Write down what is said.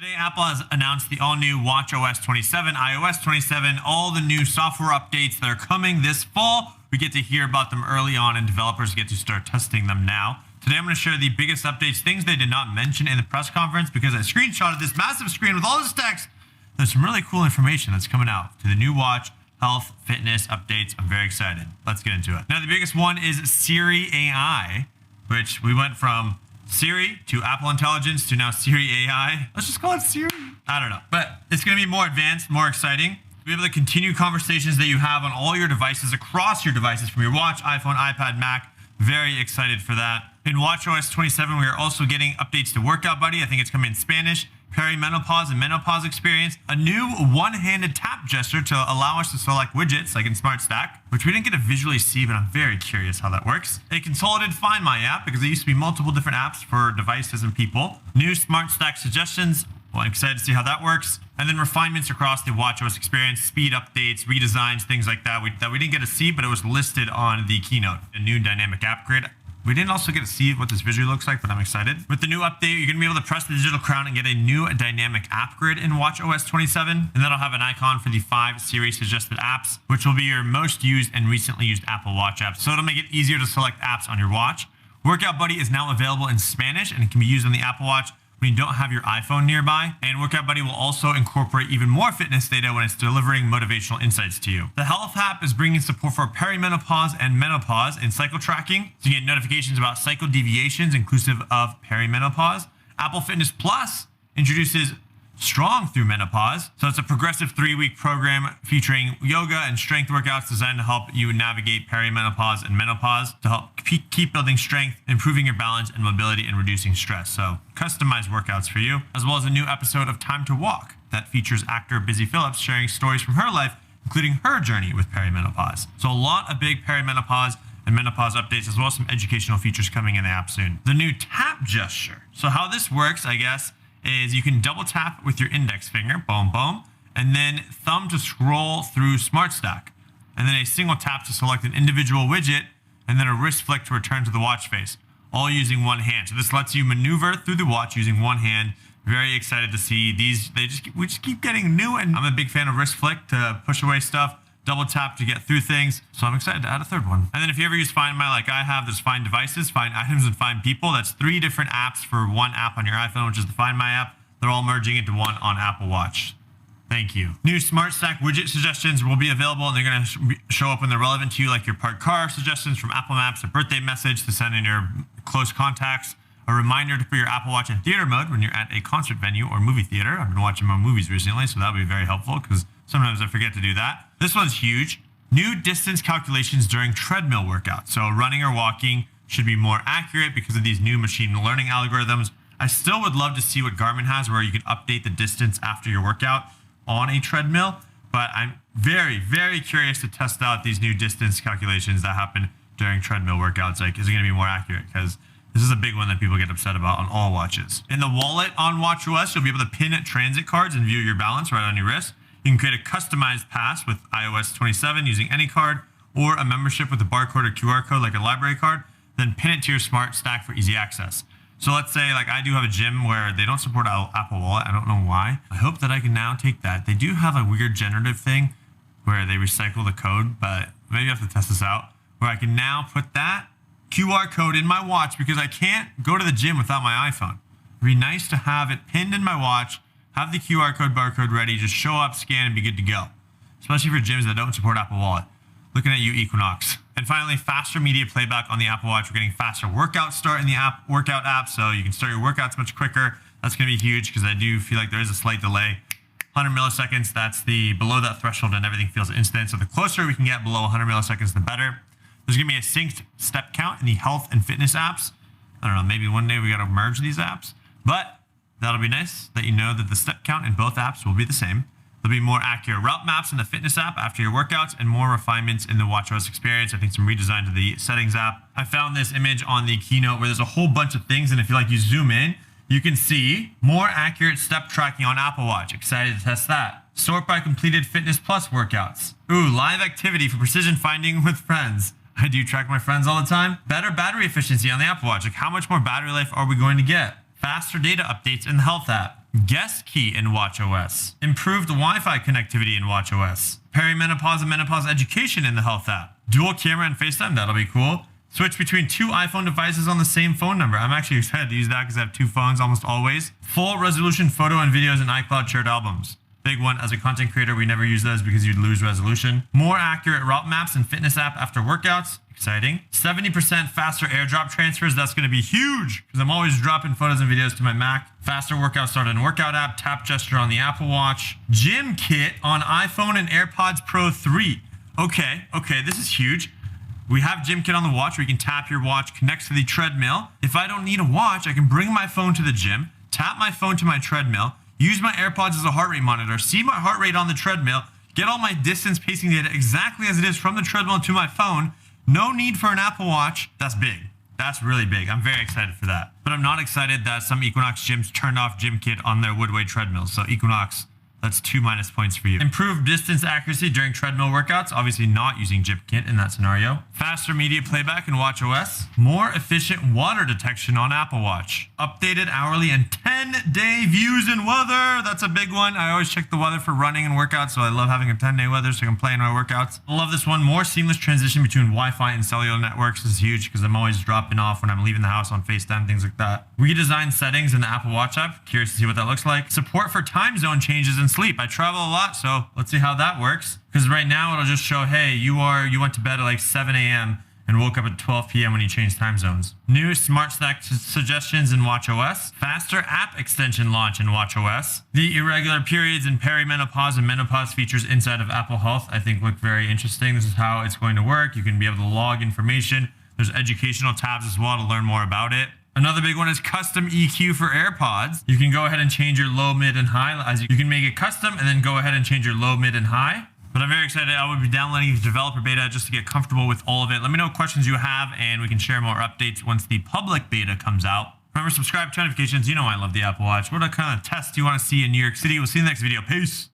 Today, Apple has announced the all-new watchOS 27, iOS 27, all the new software updates that are coming this fall. We get to hear about them early on, and developers get to start testing them now. Today, I'm going to share the biggest updates, things they did not mention in the press conference, because I screenshotted this massive screen with all this text. There's some really cool information that's coming out to the new watch, health, fitness updates. I'm very excited. Let's get into it. Now, the biggest one is Siri AI, which we went from Siri to Apple Intelligence to now Siri AI. Let's just call it Siri. I don't know, but it's going to be more advanced, more exciting. Be able to continue conversations that you have on all your devices, across your devices, from your watch, iPhone, iPad, Mac. Very excited for that. In watchOS 27, we are also getting updates to Workout Buddy. I think it's coming in Spanish, perimenopause and menopause experience, a new one-handed tap gesture to allow us to select widgets like in Smart Stack, which we didn't get to visually see, but I'm very curious how that works. A consolidated Find My app, because there used to be multiple different apps for devices and people. New Smart Stack suggestions. Well, I'm excited to see how that works. And then refinements across the watchOS experience, speed updates, redesigns, things like that we didn't get to see, but it was listed on the keynote. A new dynamic app grid. We didn't also get to see what this visually looks like, but I'm excited. With the new update, you're going to be able to press the digital crown and get a new dynamic app grid in watchOS 27. And that'll have an icon for the 5 Siri suggested apps, which will be your most used and recently used Apple Watch apps. So it'll make it easier to select apps on your watch. Workout Buddy is now available in Spanish, and it can be used on the Apple Watch when you don't have your iPhone nearby. And Workout Buddy will also incorporate even more fitness data when it's delivering motivational insights to you. The Health app is bringing support for perimenopause and menopause in cycle tracking, so you get notifications about cycle deviations inclusive of perimenopause. Apple Fitness Plus introduces Strong Through Menopause. So it's a progressive 3-week program featuring yoga and strength workouts designed to help you navigate perimenopause and menopause to help keep building strength, improving your balance and mobility, and reducing stress. So customized workouts for you, as well as a new episode of Time to Walk that features actor Busy Phillips sharing stories from her life, including her journey with perimenopause. So a lot of big perimenopause and menopause updates, as well as some educational features coming in the app soon. The new tap gesture. So how this works, I guess, is you can double tap with your index finger, boom, boom, and then thumb to scroll through Smart Stack, and then a single tap to select an individual widget, and then a wrist flick to return to the watch face, all using one hand. So this lets you maneuver through the watch using one hand. Very excited to see these. We just keep getting new, and I'm a big fan of wrist flick to push away stuff, double tap to get through things. So I'm excited to add a third one. And then if you ever use Find My like I have, there's Find Devices, Find Items, and Find People. That's 3 different apps for one app on your iPhone, which is the Find My app. They're all merging into one on Apple Watch. Thank you. New Smart Stack widget suggestions will be available, and they're going to show up when they're relevant to you, like your parked car suggestions from Apple Maps, a birthday message to send in your close contacts, a reminder to put your Apple Watch in theater mode when you're at a concert venue or movie theater. I've been watching more movies recently, so that'll be very helpful because sometimes I forget to do that. This one's huge. New distance calculations during treadmill workouts. So running or walking should be more accurate because of these new machine learning algorithms. I still would love to see what Garmin has, where you can update the distance after your workout on a treadmill. But I'm very, very curious to test out these new distance calculations that happen during treadmill workouts. Like, is it going to be more accurate? Because this is a big one that people get upset about on all watches. In the wallet on watchOS, you'll be able to pin transit cards and view your balance right on your wrist. You can create a customized pass with iOS 27 using any card, or a membership with a barcode or QR code like a library card, then pin it to your Smart Stack for easy access. So let's say, like, I do have a gym where they don't support Apple Wallet. I don't know why. I hope that I can now take that. They do have a weird generative thing where they recycle the code, but maybe I have to test this out, where I can now put that QR code in my watch because I can't go to the gym without my iPhone. It'd be nice to have it pinned in my watch, have the QR code barcode ready, just show up, scan, and be good to go. Especially for gyms that don't support Apple Wallet. Looking at you, Equinox. And finally, faster media playback on the Apple Watch. We're getting faster workout start in the workout app, so you can start your workouts much quicker. That's going to be huge because I do feel like there is a slight delay. 100 milliseconds, that's below that threshold, and everything feels instant. So the closer we can get below 100 milliseconds, the better. There's going to be a synced step count in the health and fitness apps. I don't know, maybe one day we got to merge these apps, but that'll be nice that you know that the step count in both apps will be the same. There'll be more accurate route maps in the fitness app after your workouts, and more refinements in the watchOS experience. I think some redesign to the settings app. I found this image on the keynote where there's a whole bunch of things, and if you zoom in, you can see more accurate step tracking on Apple Watch. Excited to test that. Sort by completed Fitness Plus workouts. Ooh, live activity for precision finding with friends. I do track my friends all the time. Better battery efficiency on the Apple Watch. Like, how much more battery life are we going to get? Faster data updates in the Health app. Guest key in watchOS. Improved Wi-Fi connectivity in watchOS. Perimenopause and menopause education in the health app. Dual camera and FaceTime, that'll be cool. Switch between 2 iPhone devices on the same phone number. I'm actually excited to use that because I have 2 phones almost always. Full resolution photo and videos in iCloud shared albums. Big one, as a content creator, we never use those because you'd lose resolution. More accurate route maps and fitness app after workouts. Exciting. 70% faster airdrop transfers. That's going to be huge because I'm always dropping photos and videos to my Mac. Faster workout start and workout app. Tap gesture on the Apple Watch. GymKit on iPhone and AirPods Pro 3. Okay, this is huge. We have GymKit on the watch where you can tap your watch, connects to the treadmill. If I don't need a watch, I can bring my phone to the gym, tap my phone to my treadmill, use my AirPods as a heart rate monitor, see my heart rate on the treadmill, get all my distance pacing data exactly as it is from the treadmill to my phone. No need for an Apple Watch. That's big. That's really big. I'm very excited for that. But I'm not excited that some Equinox gyms turned off GymKit on their Woodway treadmills. So Equinox, that's 2 minus points for you. Improved distance accuracy during treadmill workouts. Obviously not using GymKit in that scenario. Faster media playback in watchOS. More efficient water detection on Apple Watch. Updated hourly and 10-day views in weather. That's a big one. I always check the weather for running and workouts, so I love having a 10-day weather so I can play in my workouts. I love this one. More seamless transition between Wi-Fi and cellular networks. This is huge because I'm always dropping off when I'm leaving the house on FaceTime, things like that. Redesigned settings in the Apple Watch app. Curious to see what that looks like. Support for time zone changes in sleep. I travel a lot, so let's see how that works. Because right now it'll just show, hey, you went to bed at like 7 a.m. and woke up at 12 p.m. when you changed time zones. New smart snack suggestions in watchOS. Faster app extension launch in watchOS. The irregular periods and perimenopause and menopause features inside of Apple Health I think look very interesting. This is how it's going to work. You can be able to log information. There's educational tabs as well to learn more about it. Another big one is custom EQ for AirPods. You can go ahead and change your low, mid, and high. You can make it custom and then go ahead and change your low, mid, and high. But I'm very excited. I will be downloading the developer beta just to get comfortable with all of it. Let me know what questions you have and we can share more updates once the public beta comes out. Remember, subscribe to notifications. You know I love the Apple Watch. What kind of test do you want to see in New York City? We'll see you in the next video. Peace.